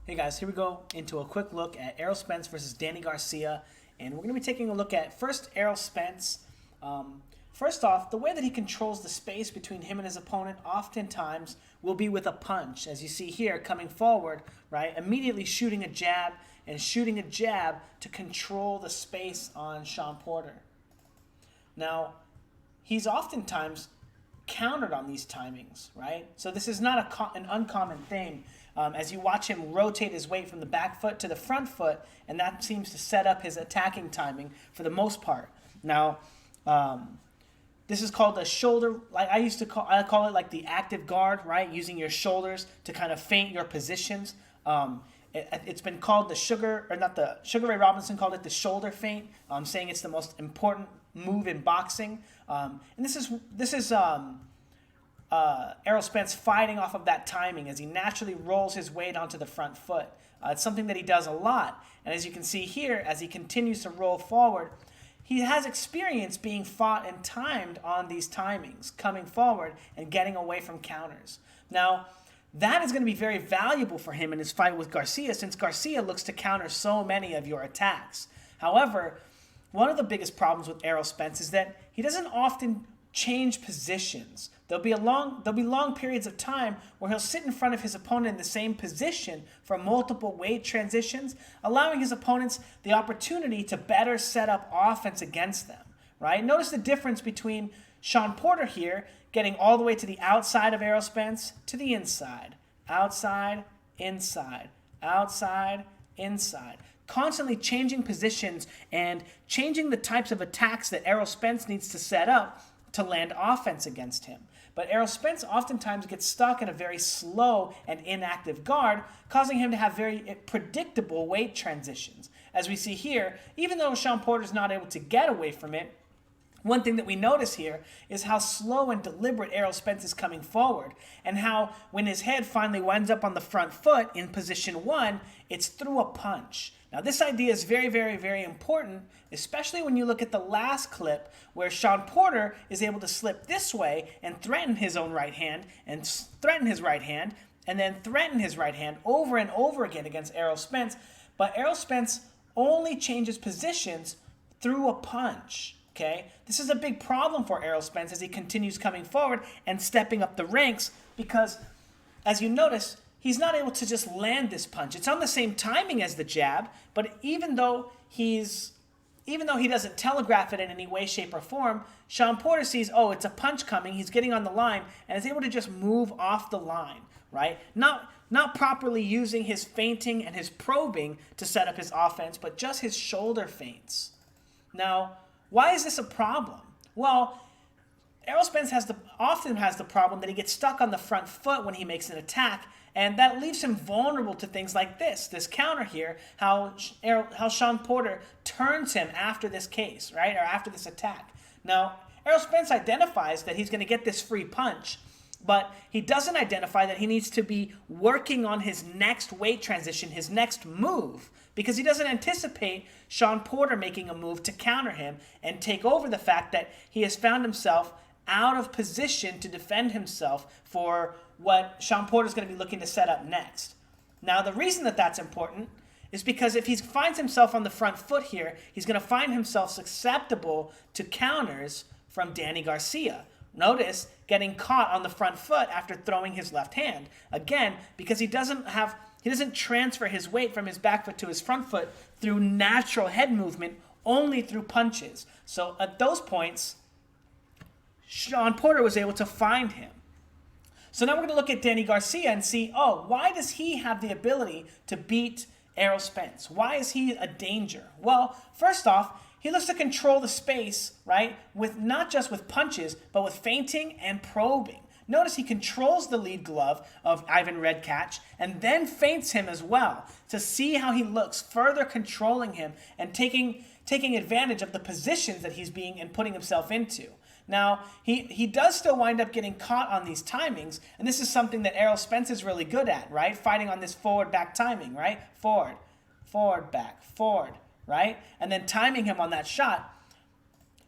Hey guys, here we go into a quick look at Errol Spence versus Danny Garcia, and we're going to be taking a look at first Errol Spence. First off, the way that he controls the space between him and his opponent oftentimes will be with a punch, as you see here coming forward, right? Immediately shooting a jab and shooting a jab to control the space on Shawn Porter. Now, he's oftentimes countered on these timings, right? So this is not an uncommon thing. As you watch him rotate his weight from the back foot to the front foot, and that seems to set up his attacking timing for the most part. Now, this is called a shoulder. Like I call it like the active guard, right? Using your shoulders to kind of feint your positions. It's been called the Sugar Ray Robinson called it the shoulder feint, saying it's the most important move in boxing. And this is Errol Spence fighting off of that timing as he naturally rolls his weight onto the front foot. It's something that he does a lot. And as you can see here, as he continues to roll forward, he has experience being fought and timed on these timings, coming forward and getting away from counters. Now, that is going to be very valuable for him in his fight with Garcia, since Garcia looks to counter so many of your attacks. However, one of the biggest problems with Errol Spence is that he doesn't often change positions. There'll be long periods of time where he'll sit in front of his opponent in the same position for multiple weight transitions, allowing his opponents the opportunity to better set up offense against them, right? Notice the difference between Shawn Porter here getting all the way to the outside of Errol Spence to the inside, outside, inside, outside, inside. Constantly changing positions and changing the types of attacks that Errol Spence needs to set up to land offense against him. But Errol Spence oftentimes gets stuck in a very slow and inactive guard, causing him to have very predictable weight transitions. As we see here, even though Shawn Porter is not able to get away from it, one thing that we notice here is how slow and deliberate Errol Spence is coming forward, and how when his head finally winds up on the front foot in position one, it's through a punch. Now, this idea is very, very, very important, especially when you look at the last clip where Shawn Porter is able to slip this way and threaten his own right hand, and threaten his right hand, and then threaten his right hand over and over again against Errol Spence. But Errol Spence only changes positions through a punch. Okay? This is a big problem for Errol Spence as he continues coming forward and stepping up the ranks, because, as you notice, he's not able to just land this punch. It's on the same timing as the jab, but even though he doesn't telegraph it in any way, shape, or form, Shawn Porter sees, oh, it's a punch coming, he's getting on the line, and is able to just move off the line, right? Not properly using his feinting and his probing to set up his offense, but just his shoulder feints. Now, why is this a problem? Well, Errol Spence often has the problem that he gets stuck on the front foot when he makes an attack, and that leaves him vulnerable to things like this counter here, how Shawn Porter turns him after this case, right, or after this attack. Now, Errol Spence identifies that he's going to get this free punch, but he doesn't identify that he needs to be working on his next weight transition, his next move, because he doesn't anticipate Shawn Porter making a move to counter him and take over the fact that he has found himself out of position to defend himself for what Shawn Porter is going to be looking to set up next. Now, the reason that that's important is because if he finds himself on the front foot here, he's going to find himself susceptible to counters from Danny Garcia. Notice getting caught on the front foot after throwing his left hand. Again, because he doesn't transfer his weight from his back foot to his front foot through natural head movement, only through punches. So at those points, Shawn Porter was able to find him. So now we're going to look at Danny Garcia and see, why does he have the ability to beat Errol Spence? Why is he a danger? Well, first off, he looks to control the space, right, with not just with punches, but with feinting and probing. Notice he controls the lead glove of Ivan Redkach and then feints him as well to see how he looks, further controlling him and taking advantage of the positions that he's being and putting himself into. Now, he does still wind up getting caught on these timings, and this is something that Errol Spence is really good at, right? Fighting on this forward-back timing, right? Forward, forward-back, forward, right? And then timing him on that shot.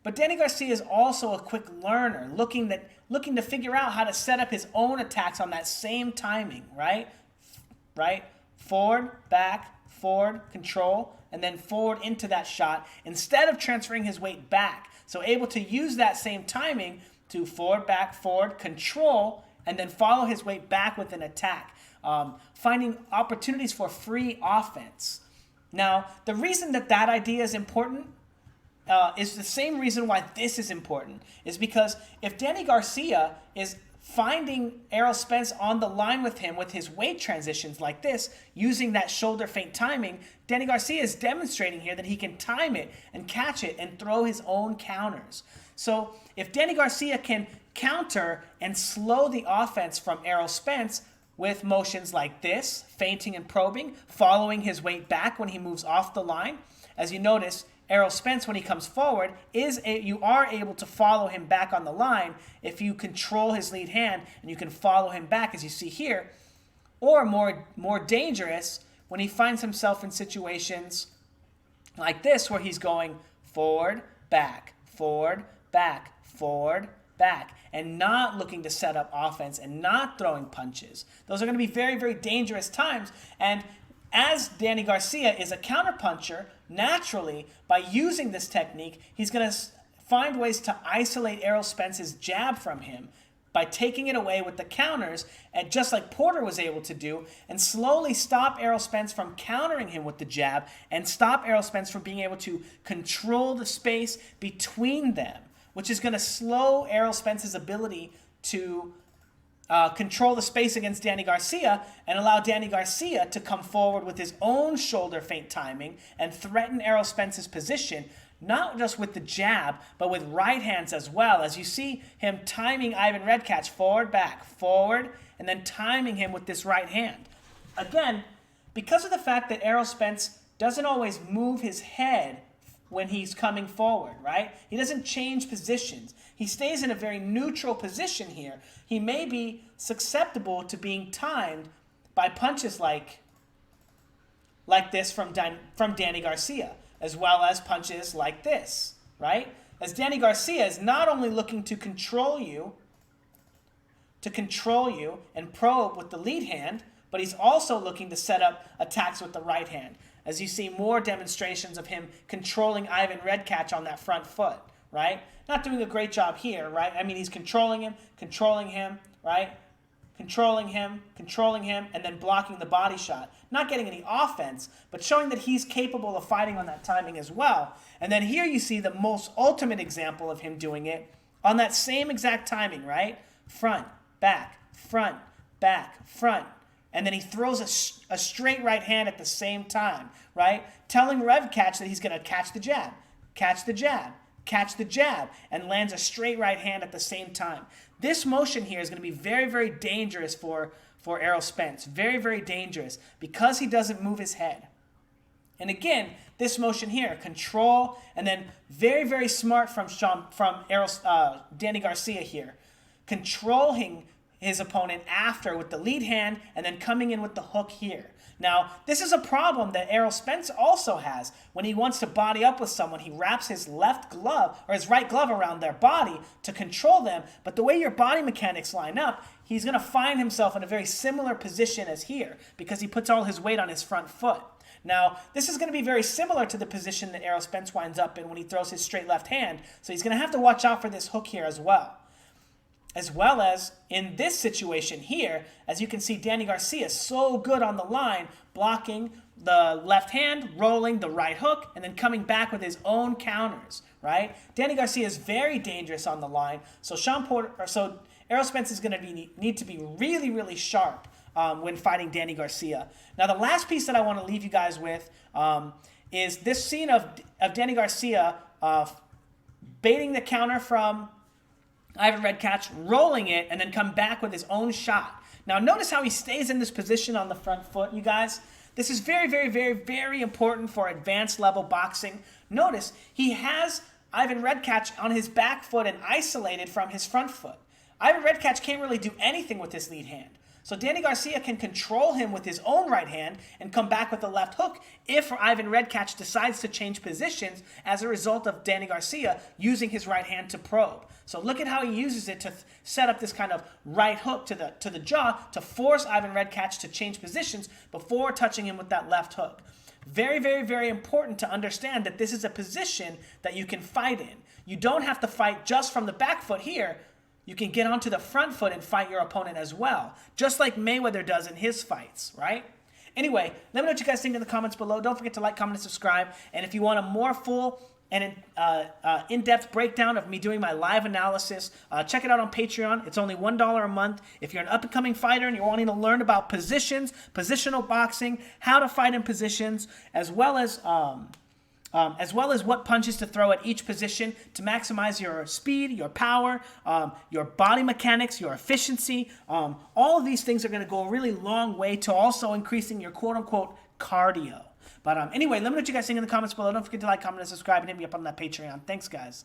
But Danny Garcia is also a quick learner, looking to figure out how to set up his own attacks on that same timing, right? forward, back, forward, control, and then forward into that shot instead of transferring his weight back. So able to use that same timing to forward, back, forward, control, and then follow his weight back with an attack. Finding opportunities for free offense. Now, the reason that idea is important is the same reason why this is important, is because if Danny Garcia is finding Errol Spence on the line with him with his weight transitions like this, using that shoulder feint timing, Danny Garcia is demonstrating here that he can time it and catch it and throw his own counters. So if Danny Garcia can counter and slow the offense from Errol Spence with motions like this, feinting and probing, following his weight back when he moves off the line, as you notice, Errol Spence, when he comes forward, you are able to follow him back on the line if you control his lead hand and you can follow him back, as you see here. Or more dangerous, when he finds himself in situations like this where he's going forward, back, forward, back, forward, back, and not looking to set up offense and not throwing punches. Those are going to be very, very dangerous times. And as Danny Garcia is a counterpuncher, naturally, by using this technique, he's going to find ways to isolate Errol Spence's jab from him by taking it away with the counters, and just like Porter was able to do, and slowly stop Errol Spence from countering him with the jab and stop Errol Spence from being able to control the space between them, which is going to slow Errol Spence's ability to control the space against Danny Garcia and allow Danny Garcia to come forward with his own shoulder feint timing and threaten Errol Spence's position, not just with the jab, but with right hands as well. As you see him timing Ivan Redkach forward, back, forward, and then timing him with this right hand. Again, because of the fact that Errol Spence doesn't always move his head when he's coming forward, right? He doesn't change positions. He stays in a very neutral position here. He may be susceptible to being timed by punches like this from Danny Garcia, as well as punches like this, right? As Danny Garcia is not only looking to control you and probe with the lead hand, but he's also looking to set up attacks with the right hand. As you see more demonstrations of him controlling Ivan Redkach on that front foot, right? Not doing a great job here, right? I mean, he's controlling him, right? Controlling him, and then blocking the body shot. Not getting any offense, but showing that he's capable of fighting on that timing as well. And then here you see the most ultimate example of him doing it on that same exact timing, right? Front, back, front, back, front. And then he throws a straight right hand at the same time, right? Telling Redkach that he's going to catch the jab, catch the jab, catch the jab, and lands a straight right hand at the same time. This motion here is going to be very, very dangerous for Errol Spence. Very, very dangerous because he doesn't move his head. And again, this motion here, control, and then very, very smart from Danny Garcia here, controlling his opponent after with the lead hand and then coming in with the hook here. Now, this is a problem that Errol Spence also has. When he wants to body up with someone, he wraps his left glove or his right glove around their body to control them. But the way your body mechanics line up, he's going to find himself in a very similar position as here because he puts all his weight on his front foot. Now, this is going to be very similar to the position that Errol Spence winds up in when he throws his straight left hand. So he's going to have to watch out for this hook here as well. As well as in this situation here, as you can see, Danny Garcia is so good on the line, blocking the left hand, rolling the right hook, and then coming back with his own counters, right? Danny Garcia is very dangerous on the line, so Errol Spence is going to need to be really, really sharp when fighting Danny Garcia. Now, the last piece that I want to leave you guys with is this scene of Danny Garcia baiting the counter from Ivan Redkach, rolling it, and then come back with his own shot. Now, notice how he stays in this position on the front foot, you guys. This is very, very, very, very important for advanced level boxing. Notice he has Ivan Redkach on his back foot and isolated from his front foot. Ivan Redkach can't really do anything with his lead hand. So Danny Garcia can control him with his own right hand and come back with a left hook if Ivan Redkach decides to change positions as a result of Danny Garcia using his right hand to probe. So look at how he uses it to set up this kind of right hook to the jaw to force Ivan Redkach to change positions before touching him with that left hook. Very, very, very important to understand that this is a position that you can fight in. You don't have to fight just from the back foot here. You can get onto the front foot and fight your opponent as well, just like Mayweather does in his fights, right? Anyway, let me know what you guys think in the comments below. Don't forget to like, comment, and subscribe. And if you want a more full and in-depth breakdown of me doing my live analysis, check it out on Patreon. It's only $1 a month. If you're an up-and-coming fighter and you're wanting to learn about positions, positional boxing, how to fight in positions, as well as what punches to throw at each position to maximize your speed, your power, your body mechanics, your efficiency. All of these things are going to go a really long way to also increasing your quote-unquote cardio. But anyway, let me know what you guys think in the comments below. Don't forget to like, comment, and subscribe, and hit me up on that Patreon. Thanks, guys.